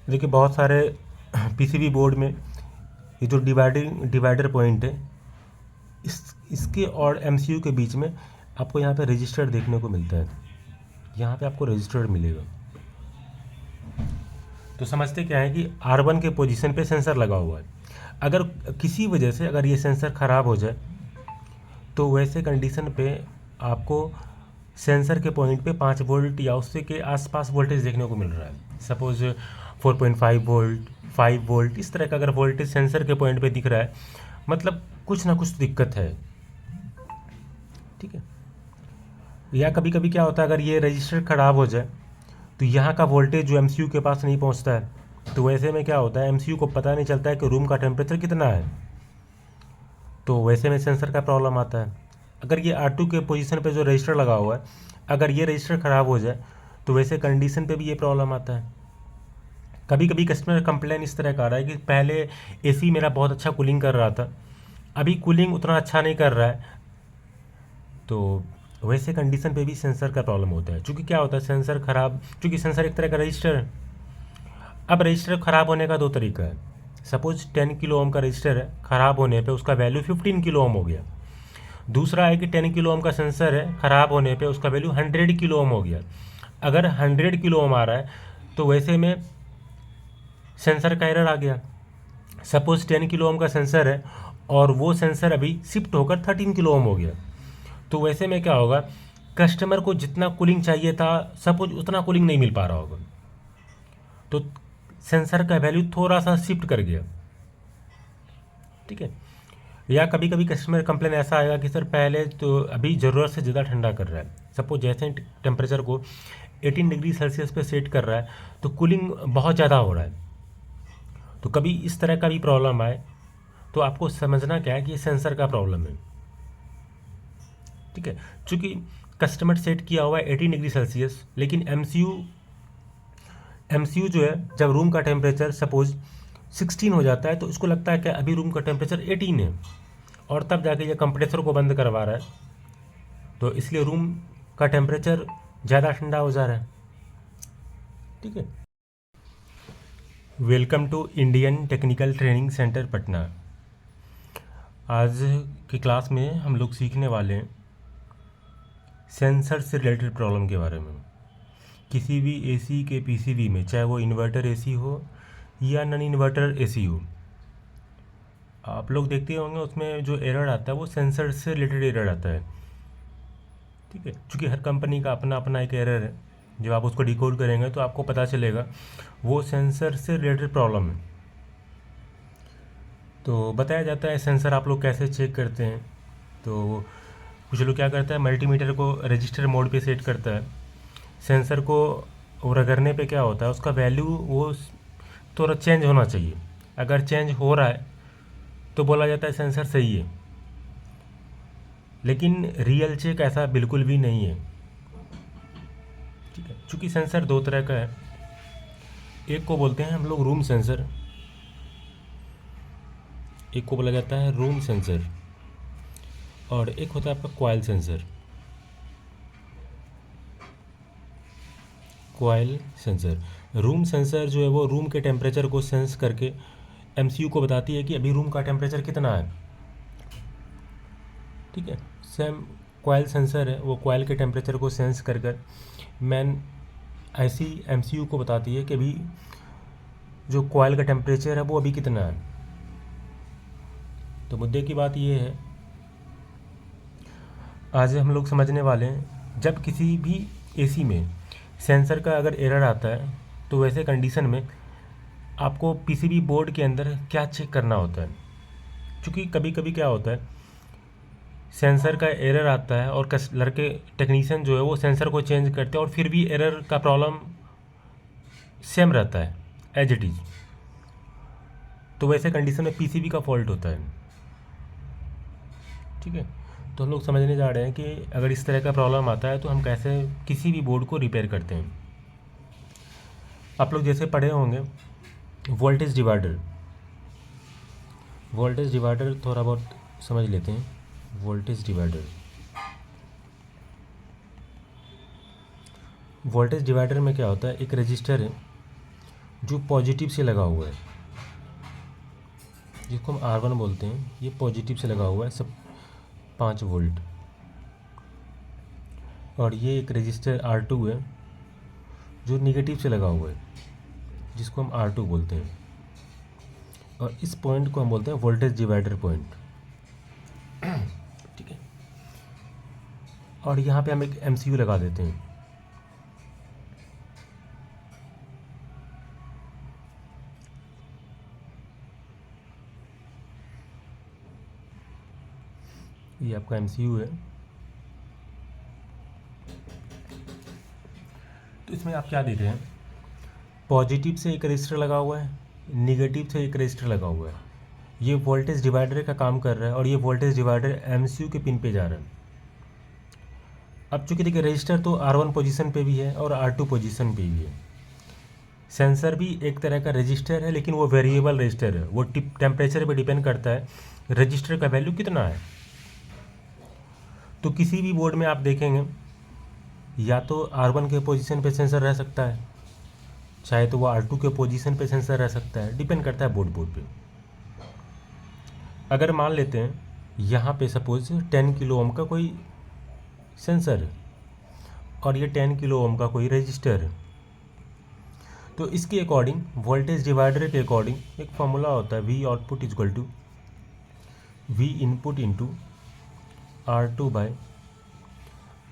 देखिए बहुत सारे पीसीबी बोर्ड में ये जो डिवाइडर पॉइंट है, इसके और एमसीयू के बीच में आपको यहाँ पे रजिस्टर देखने को मिलता है। यहाँ पे आपको रजिस्टर मिलेगा। तो समझते क्या है कि R1 के पोजीशन पे सेंसर लगा हुआ है। अगर किसी वजह से अगर ये सेंसर ख़राब हो जाए तो वैसे कंडीशन पे आपको सेंसर के पॉइंट पे 5 वोल्ट या उससे के आसपास वोल्टेज देखने को मिल रहा है। सपोज़ 4.5 वोल्ट, 5 वोल्ट, इस तरह का अगर वोल्टेज सेंसर के पॉइंट पे दिख रहा है, मतलब कुछ ना कुछ दिक्कत है। ठीक है। या कभी कभी क्या होता है, अगर ये रजिस्टर ख़राब हो जाए तो यहाँ का वोल्टेज जो एमसीयू के पास नहीं पहुँचता है, तो वैसे में क्या होता है, एमसीयू को पता नहीं चलता है कि रूम का टेम्परेचर कितना है, तो वैसे में सेंसर का प्रॉब्लम आता है। अगर ये R2 के पोजीशन पे जो रजिस्टर लगा हुआ है, अगर ये रजिस्टर ख़राब हो जाए तो वैसे कंडीशन पे भी ये प्रॉब्लम आता है। कभी कभी कस्टमर कंप्लेन इस तरह का आ रहा है कि पहले एसी मेरा बहुत अच्छा कूलिंग कर रहा था, अभी कूलिंग उतना अच्छा नहीं कर रहा है, तो वैसे कंडीशन पे भी सेंसर का प्रॉब्लम होता है। क्योंकि क्या होता है, सेंसर ख़राब, क्योंकि सेंसर एक तरह का रजिस्टर है। अब रजिस्टर ख़राब होने का दो तरीका है। सपोज 10 किलो ओम का रजिस्टर है, ख़राब होने पे उसका वैल्यू 15 किलो ओम हो गया। दूसरा है कि 10 किलो ओम का सेंसर है, ख़राब होने पे उसका वैल्यू 100 किलो ओम हो गया। अगर 100 किलो ओम आ रहा है तो वैसे में सेंसर का एरर आ गया। सपोज 10 किलो ओम का सेंसर है और वो सेंसर अभी शिफ्ट होकर 13 किलो ओम हो गया, तो वैसे में क्या होगा, कस्टमर को जितना कूलिंग चाहिए था सपोज उतना कूलिंग नहीं मिल पा रहा होगा, तो सेंसर का वैल्यू थोड़ा सा शिफ्ट कर गया। ठीक है। या कभी कभी कस्टमर कंप्लेन ऐसा आएगा कि सर पहले तो अभी ज़रूरत से ज़्यादा ठंडा कर रहा है। सपोज जैसे टेम्परेचर को 18 डिग्री सेल्सियस पे सेट कर रहा है तो कूलिंग बहुत ज़्यादा हो रहा है। तो कभी इस तरह का भी प्रॉब्लम आए तो आपको समझना क्या है कि ये सेंसर का प्रॉब्लम है। ठीक है। चूँकि कस्टमर सेट किया हुआ है 18 डिग्री सेल्सियस, लेकिन एमसीयू जो है, जब रूम का टेम्परेचर सपोज 16 हो जाता है तो इसको लगता है कि अभी रूम का टेम्परेचर 18 है, और तब जाके ये कंप्रेसर को बंद करवा रहा है, तो इसलिए रूम का टेम्परेचर ज़्यादा ठंडा हो जा रहा है। ठीक है। Welcome to Indian technical training centre Patna. आज की क्लास में हम लोग सीखने वाले हैं सेंसर से रिलेटेड प्रॉब्लम के बारे में। किसी भी एसी के पीसीबी में, चाहे वो इन्वर्टर एसी हो या नॉन इन्वर्टर एसी हो, आप लोग देखते होंगे उसमें जो एरर आता है वो सेंसर से रिलेटेड एरर आता है। ठीक है। क्योंकि हर कंपनी का अपना अपना एक एरर है, जब आप उसको डिकोड करेंगे तो आपको पता चलेगा वो सेंसर से रिलेटेड प्रॉब्लम है। तो बताया जाता है सेंसर आप लोग कैसे चेक करते हैं। तो कुछ लोग क्या करता है, मल्टीमीटर को रजिस्टर मोड पे सेट करता है। सेंसर को रगड़ने पे क्या होता है, उसका वैल्यू वो थोड़ा चेंज होना चाहिए। अगर चेंज हो रहा है तो बोला जाता है सेंसर सही है, लेकिन रियल चेक ऐसा बिल्कुल भी नहीं है। ठीक है। चूँकि सेंसर दो तरह का है, एक को बोलते हैं हम लोग रूम सेंसर, एक को बोला जाता है रूम सेंसर, और एक होता है आपका coil sensor. Coil sensor, room sensor जो है वो रूम के टेम्परेचर को सेंस करके एमसीयू को बताती है कि अभी रूम का टेम्परेचर कितना है। ठीक है। सेम कॉइल सेंसर है, वो कॉइल के टेम्परेचर को सेंस कर कर मैन ऐसी एमसीयू को बताती है कि अभी जो कॉइल का टेम्परेचर है वो अभी कितना है। तो मुद्दे की बात ये है, आज हम लोग समझने वाले हैं, जब किसी भी एसी में सेंसर का अगर एरर आता है तो वैसे कंडीशन में आपको पीसीबी बोर्ड के अंदर क्या चेक करना होता है। क्योंकि कभी कभी क्या होता है, सेंसर का एरर आता है और लड़के टेक्नीशियन जो है वो सेंसर को चेंज करते हैं और फिर भी एरर का प्रॉब्लम सेम रहता है एज इट इज़। तो वैसे कंडीशन में पीसीबी का फॉल्ट होता है। ठीक है। तो हम लोग समझने जा रहे हैं कि अगर इस तरह का प्रॉब्लम आता है तो हम कैसे किसी भी बोर्ड को रिपेयर करते हैं। आप लोग जैसे पढ़े होंगे वोल्टेज डिवाइडर, वोल्टेज डिवाइडर थोड़ा बहुत समझ लेते हैं। वोल्टेज डिवाइडर, वोल्टेज डिवाइडर में क्या होता है, एक रजिस्टर है जो पॉजिटिव से लगा हुआ है, जिसको हम R1 बोलते हैं, ये पॉजिटिव से लगा हुआ है सब 5 वोल्ट। और ये एक रजिस्टर R2 है जो निगेटिव से लगा हुआ है, जिसको हम R2 बोलते हैं। और इस पॉइंट को हम बोलते हैं वोल्टेज डिवाइडर पॉइंट। ठीक है। और यहाँ पे हम एक MCU लगा देते हैं। ये आपका MCU है। तो इसमें आप क्या देख रहे हैं, पॉजिटिव से एक रजिस्टर लगा हुआ है, निगेटिव से एक रजिस्टर लगा हुआ है। ये वोल्टेज डिवाइडर का काम कर रहा है और ये वोल्टेज डिवाइडर MCU के पिन पे जा रहा है। अब चूँकि देखिए रजिस्टर तो R1 पोजीशन पे भी है और R2 पोजीशन पे भी है। सेंसर भी एक तरह का रजिस्टर है, लेकिन वो वेरिएबल रजिस्टर है, वो टेम्परेचर पे डिपेंड करता है रजिस्टर का वैल्यू कितना है। तो किसी भी बोर्ड में आप देखेंगे या तो R1 के पोजीशन पे सेंसर रह सकता है, चाहे तो वो R2 के पोजीशन पे सेंसर रह सकता है, डिपेंड करता है बोर्ड पे। अगर मान लेते हैं यहाँ पे सपोज 10 किलो ओम का कोई सेंसर है और ये 10 किलो ओम का कोई रजिस्टर है, तो इसके अकॉर्डिंग वोल्टेज डिवाइडर के अकॉर्डिंग एक फॉर्मूला होता है, V output is equal to V input into R2 by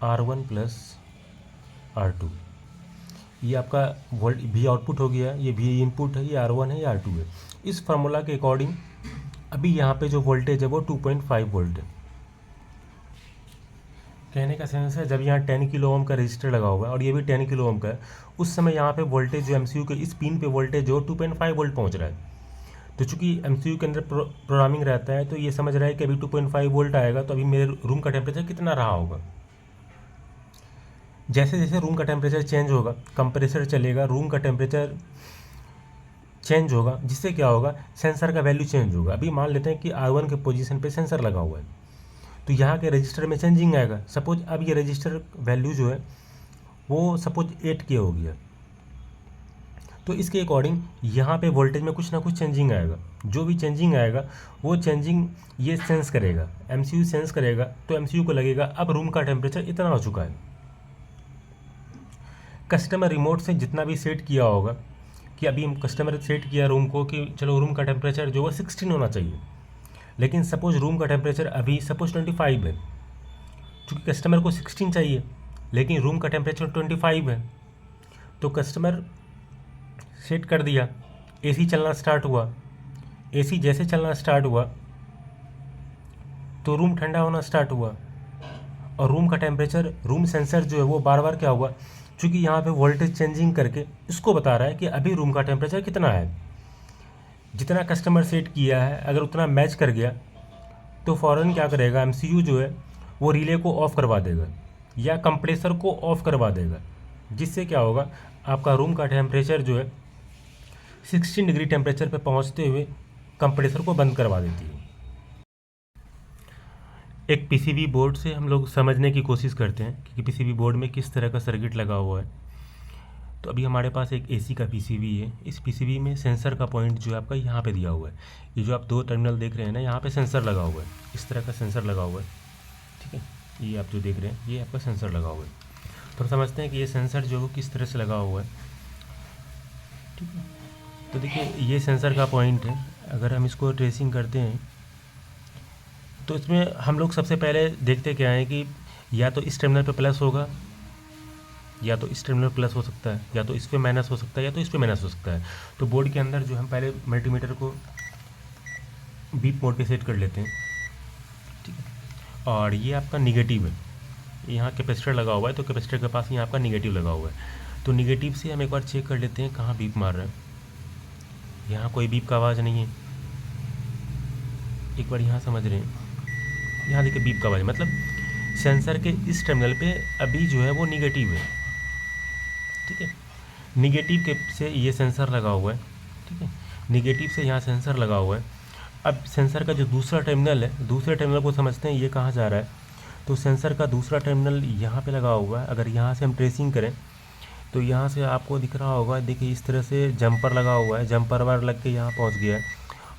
R1 plus R2। ये आपका V आउटपुट हो गया, ये V इनपुट है, ये R1 है, ये R2 है। इस फार्मूला के अकॉर्डिंग अभी यहाँ पे जो वोल्टेज है वो 2.5 वोल्ट है। कहने का सेंस है जब यहाँ 10 किलो ओम का रजिस्टर लगा हुआ है और ये भी 10 किलो ओम का है, उस समय यहाँ पे वोल्टेज जो MCU के इस पिन पे वोल्टेज जो 2.5 वोल्ट पहुँच रहा है। तो चूँकि MCU के अंदर प्रोग्रामिंग रहता है, तो ये समझ रहा है कि अभी 2.5 वोल्ट आएगा, तो अभी मेरे रूम का टेम्परेचर कितना रहा होगा। जैसे जैसे रूम का टेम्परेचर चेंज होगा, कंप्रेसर चलेगा, रूम का टेम्परेचर चेंज होगा, जिससे क्या होगा, सेंसर का वैल्यू चेंज होगा। अभी मान लेते हैं कि R1 के पोजीशन पे सेंसर लगा हुआ है, तो यहाँ के रजिस्टर में चेंजिंग आएगा। सपोज अब ये रजिस्टर वैल्यू जो है वो सपोज 8K हो गया, तो इसके अकॉर्डिंग यहाँ पे वोल्टेज में कुछ ना कुछ चेंजिंग आएगा। जो भी चेंजिंग आएगा वो चेंजिंग ये सेंस करेगा, MCU सेंस करेगा, तो MCU को लगेगा अब रूम का टेम्परेचर इतना हो चुका है। कस्टमर रिमोट से जितना भी सेट किया होगा कि अभी कस्टमर सेट किया रूम को कि चलो रूम का टेम्परेचर जो है 16 होना चाहिए, लेकिन सपोज रूम का टेम्परेचर अभी सपोज 25 है। चूँकि कस्टमर को 16 चाहिए लेकिन रूम का टेम्परेचर 25 है, तो कस्टमर सेट कर दिया, AC चलना स्टार्ट हुआ। AC जैसे चलना स्टार्ट हुआ तो रूम ठंडा होना स्टार्ट हुआ और रूम का टेम्परेचर, रूम सेंसर जो है वो बार बार क्या हुआ, चूँकि यहाँ पे वोल्टेज चेंजिंग करके इसको बता रहा है कि अभी रूम का टेम्परेचर कितना है। जितना कस्टमर सेट किया है अगर उतना मैच कर गया तो फ़ौरन क्या करेगा, MCU जो है वो रिले को ऑफ़ करवा देगा या कंप्रेसर को ऑफ़ करवा देगा, जिससे क्या होगा, आपका रूम का टेम्परेचर जो है 16 डिग्री टेम्परेचर पे पहुंचते हुए कंप्रेसर को बंद करवा देती है। एक PCB बोर्ड से हम लोग समझने की कोशिश करते हैं कि PCB बोर्ड में किस तरह का सर्किट लगा हुआ है। तो अभी हमारे पास एक AC का PCB है। इस PCB में सेंसर का पॉइंट जो है आपका यहाँ पे दिया हुआ है। ये जो आप 2 टर्मिनल देख रहे हैं ना, यहाँ पे सेंसर लगा हुआ है, इस तरह का सेंसर लगा हुआ है। ठीक है, ये आप जो देख रहे हैं ये आपका सेंसर लगा हुआ है। तो हम समझते हैं कि ये सेंसर जो है किस तरह से लगा हुआ है। ठीक है, तो देखिए ये सेंसर का पॉइंट है। अगर हम इसको ट्रेसिंग करते हैं तो इसमें हम लोग सबसे पहले देखते क्या है कि या तो इस टर्मिनल पे प्लस होगा, या तो इस टर्मिनल प्लस हो सकता है, या तो इस पे माइनस हो सकता है, या तो इस पे माइनस हो सकता है। तो बोर्ड के अंदर जो हम पहले मल्टीमीटर को बीप मोड पे सेट कर लेते हैं। ठीक है, और ये आपका निगेटिव है, यहाँ कैपेसिटर लगा हुआ है, तो कैपेसिटर के पास यहाँ आपका निगेटिव लगा हुआ है। तो निगेटिव से हम एक बार चेक कर लेते हैं कहाँ बीप मार रहा है। यहाँ कोई बीप का आवाज़ नहीं है। एक बार यहाँ समझ रहे हैं, यहाँ देखिए बीप का आवाज़, मतलब सेंसर के इस टर्मिनल पे अभी जो है वो निगेटिव है। ठीक है, निगेटिव के से ये सेंसर लगा हुआ है। ठीक है, निगेटिव से यहाँ सेंसर लगा हुआ है। अब सेंसर का जो दूसरा टर्मिनल है, दूसरे टर्मिनल को समझते हैं ये कहाँ जा रहा है। तो सेंसर का दूसरा टर्मिनल यहाँ पे लगा हुआ है। अगर यहाँ से हम ट्रेसिंग करें तो यहाँ से आपको दिख रहा होगा, देखिए इस तरह से जंपर लगा हुआ है, जंपर वायर लग के यहाँ पहुँच गया है।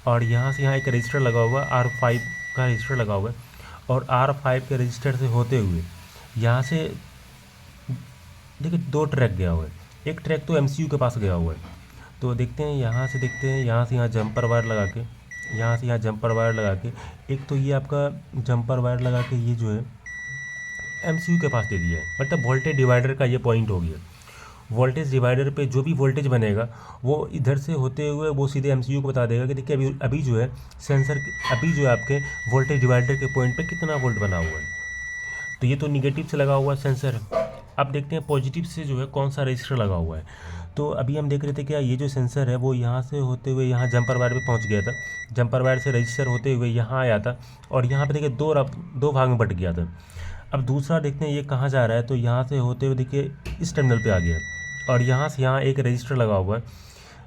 और यहाँ से यहाँ एक रजिस्टर लगा हुआ है, R5 का रजिस्टर लगा हुआ है। और R5 के रजिस्टर से होते हुए यहाँ से देखिए 2 ट्रैक गया हुआ है। एक ट्रैक तो MCU के पास गया हुआ है। तो देखते हैं यहाँ से, देखते हैं यहाँ से यहाँ जंपर वायर लगा के, यहाँ से यहाँ जंपर वायर लगा के, एक तो ये आपका जंपर वायर लगा के ये जो है MCU के पास दे दिया है। मतलब वोल्टेज डिवाइडर का ये पॉइंट हो गया। वोल्टेज डिवाइडर पे जो भी वोल्टेज बनेगा वो इधर से होते हुए वो सीधे MCU को बता देगा कि देखिए अभी जो है सेंसर, अभी जो है आपके वोल्टेज डिवाइडर के पॉइंट पे कितना वोल्ट बना हुआ है। तो ये तो निगेटिव से लगा हुआ है सेंसर। अब देखते हैं पॉजिटिव से जो है कौन सा रजिस्टर लगा हुआ है। तो अभी हम देख रहे थे क्या, ये जो सेंसर है वो यहाँ से होते हुए यहाँ जंपर वायर पे पहुँच गया था, जंपर वायर से रजिस्टर होते हुए यहाँ आया था और यहाँ पे देखिए दो भाग में बट गया था। अब दूसरा देखते हैं ये कहाँ जा रहा है, तो यहाँ से होते हुए देखिए इस टर्मिनल पे आ गया और यहाँ से यहाँ एक रजिस्टर लगा हुआ है।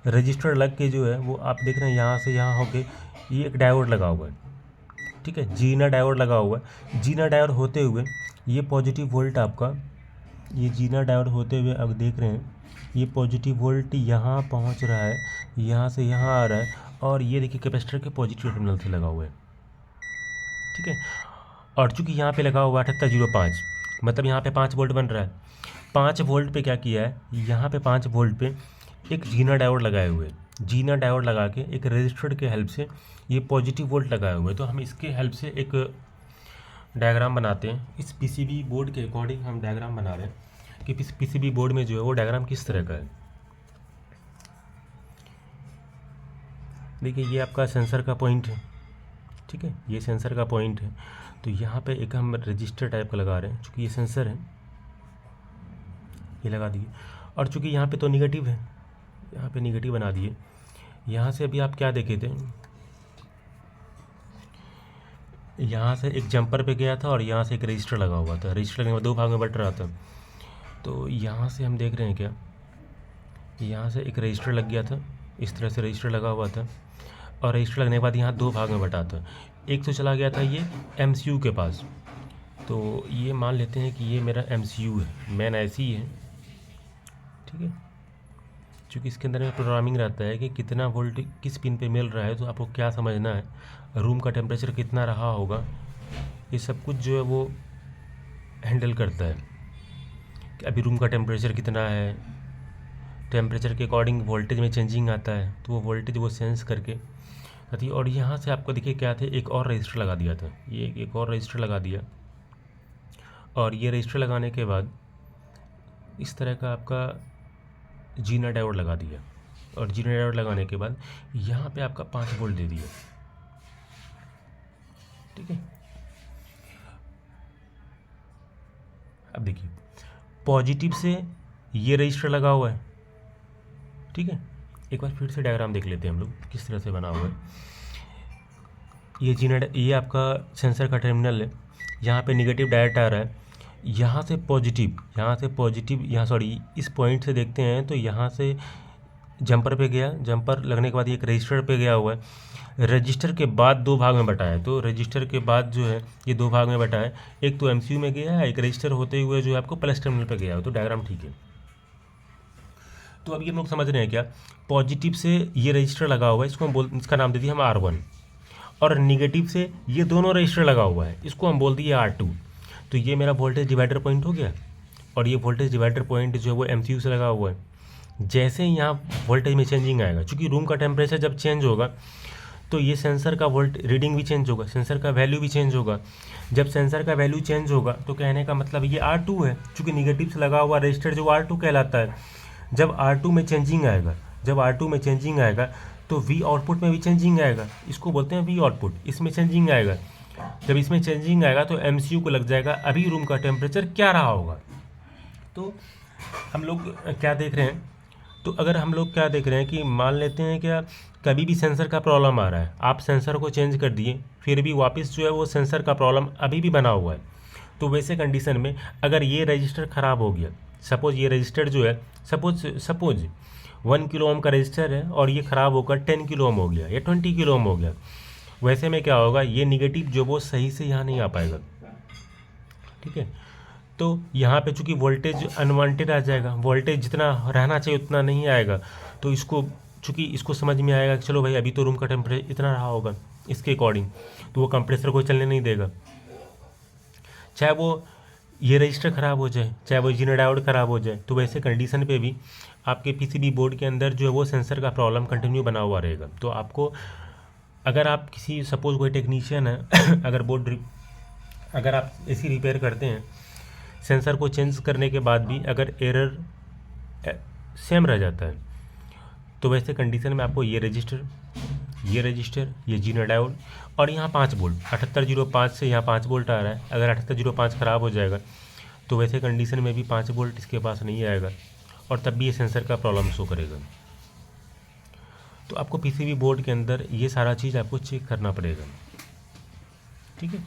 रजिस्टर लग के जो है वो आप देख रहे हैं यहाँ से यहाँ होके ये एक डायोड लगा हुआ है, ठीक है, जीना डायोड लगा हुआ है। जीना डायोड होते हुए ये पॉजिटिव वोल्ट आपका, ये जीना डायोड होते हुए अब देख रहे हैं ये पॉजिटिव वोल्ट यहाँ पहुँच रहा है, यहाँ से यहाँ आ रहा है और ये देखिए कैपेसिटर के पॉजिटिव टर्मिनल से लगा हुआ है, ठीक है। और चूँकि यहाँ पे लगा हुआ है 7805, मतलब यहाँ पे 5 वोल्ट बन रहा है। 5 वोल्ट पे क्या किया है, यहाँ पे 5 वोल्ट पे एक जीना डायोड लगाए हुए हैं। जीना डायोड लगा के एक रजिस्टर के हेल्प से ये पॉजिटिव वोल्ट लगाए हुए हैं। तो हम इसके हेल्प से एक डायग्राम बनाते हैं। इस PCB बोर्ड के अकॉर्डिंग हम डायग्राम बना रहे हैं कि PCB बोर्ड में जो है वो डायग्राम किस तरह का है। देखिए ये आपका सेंसर का पॉइंट है, ठीक है, ये सेंसर का पॉइंट है। तो यहाँ पे एक हम रजिस्टर टाइप का लगा रहे हैं, चूँकि ये सेंसर है ये लगा दिए। और चूँकि यहाँ पे तो निगेटिव है, यहाँ पे निगेटिव बना दिए। यहाँ से अभी आप क्या देखे थे, यहाँ से एक जंपर पे गया था और यहाँ से एक रजिस्टर लगा हुआ था। रजिस्टर लगने में 2 भाग में बट रहा था। तो यहाँ से हम देख रहे हैं क्या, यहाँ से एक रजिस्टर लग गया था, इस तरह से रजिस्टर लगा हुआ था और रजिस्टर लगने के बाद यहाँ 2 भाग में बटा था। एक तो चला गया था ये MCU के पास। तो ये मान लेते हैं कि ये मेरा MCU है, मेन IC है, ठीक है। चूँकि इसके अंदर में प्रोग्रामिंग रहता है कि कितना वोल्ट किस पिन पे मिल रहा है, तो आपको क्या समझना है, रूम का टेम्परेचर कितना रहा होगा, ये सब कुछ जो है वो हैंडल करता है कि अभी रूम का टेम्परेचर कितना है। टेम्परेचर के अकॉर्डिंग वोल्टेज में चेंजिंग आता है, तो वो वोल्टेज वो सेंस करके आती है। और यहाँ से आपको देखिए क्या थे, एक और रजिस्टर लगा दिया था, ये एक और रजिस्टर लगा दिया। और ये रजिस्टर लगाने के बाद इस तरह का आपका जीना डायोड लगा दिया और जीना डायोड लगाने के बाद यहाँ पे आपका 5 वोल्ट दे दिया, ठीक है। अब देखिए पॉजिटिव से ये रजिस्टर लगा हुआ है, ठीक है। एक बार फिर से डायग्राम देख लेते हैं हम लोग किस तरह से बना हुआ है। ये आपका सेंसर का टर्मिनल है, यहाँ पे निगेटिव डायोड आ रहा है, यहाँ से पॉजिटिव यहाँ सॉरी इस पॉइंट से देखते हैं तो यहाँ से जंपर पे गया, जंपर लगने के बाद ये एक रजिस्टर पे गया हुआ है। रजिस्टर के बाद 2 भाग में बटा है, तो रजिस्टर के बाद जो है ये 2 भाग में बटा है। एक तो MCU में गया है, एक रजिस्टर होते हुए जो है आपको प्लस टर्मिनल पे गया है। तो डायग्राम ठीक है। तो अभी हम लोग समझ रहे हैं क्या, पॉजिटिव से ये रजिस्टर लगा हुआ है, इसको हम इसका नाम दे दिया हम R1। और निगेटिव से ये दोनों रजिस्टर लगा हुआ है, इसको हम बोल दिए R2। तो ये मेरा वोल्टेज डिवाइडर पॉइंट हो गया और ये वोल्टेज डिवाइडर पॉइंट जो है वो MCU से लगा हुआ है। जैसे ही यहाँ वोल्टेज में चेंजिंग आएगा, चूँकि रूम का टेम्परेचर जब चेंज होगा तो ये सेंसर का वोल्ट रीडिंग भी चेंज होगा, सेंसर का वैल्यू भी चेंज होगा। जब सेंसर का वैल्यू चेंज होगा तो कहने का मतलब ये R2 है, चूँकि निगेटिव से लगा हुआ रजिस्टर जो R2 कहलाता है। जब R2 में चेंजिंग आएगा, तो V आउटपुट में भी चेंजिंग आएगा, इसको बोलते हैं V आउटपुट। इसमें चेंजिंग आएगा, जब इसमें चेंजिंग आएगा तो MCU को लग जाएगा अभी रूम का टेम्परेचर क्या रहा होगा। तो हम लोग क्या देख रहे हैं, तो अगर हम लोग क्या देख रहे हैं कि मान लेते हैं क्या कभी भी सेंसर का प्रॉब्लम आ रहा है, आप सेंसर को चेंज कर दिए फिर भी वापस जो है वो सेंसर का प्रॉब्लम अभी भी बना हुआ है। तो वैसे कंडीशन में अगर ये रजिस्टर ख़राब हो गया, सपोज ये रजिस्टर जो है सपोज 1 किलो ओम का रजिस्टर है और ये ख़राब होकर 10 किलो ओम हो गया या 20 किलो ओम हो गया, वैसे में क्या होगा, ये निगेटिव जो वो सही से यहाँ नहीं आ पाएगा, ठीक है। तो यहाँ पे चूँकि वोल्टेज अनवांटेड आ जाएगा, वोल्टेज जितना रहना चाहिए उतना नहीं आएगा। तो इसको चूँकि इसको समझ में आएगा कि चलो भाई अभी तो रूम का टेम्परेचर इतना रहा होगा इसके अकॉर्डिंग, तो वो कंप्रेसर को चलने नहीं देगा। चाहे वो ये रजिस्टर ख़राब हो जाए, चाहे वो जीरो डायोड ख़राब हो जाए, तो वैसे कंडीशन पे भी आपके पीसीबी बोर्ड के अंदर जो है वो सेंसर का प्रॉब्लम कंटिन्यू बना हुआ रहेगा। तो आपको, अगर आप किसी सपोज़ कोई टेक्नीशियन है अगर आप एसी रिपेयर करते हैं, सेंसर को चेंज करने के बाद भी अगर एरर सेम रह जाता है, तो वैसे कंडीशन में आपको ये रजिस्टर, ये जीरो डायोड और यहाँ 5 वोल्ट 7805 से यहाँ 5 वोल्ट आ रहा है, अगर 7805 ख़राब हो जाएगा तो वैसे कंडीशन में भी 5 वोल्ट इसके पास नहीं आएगा और तब भी ये सेंसर का प्रॉब्लम शो करेगा। तो आपको पीसीबी बोर्ड के अंदर ये सारा चीज़ आपको चेक करना पड़ेगा, ठीक है।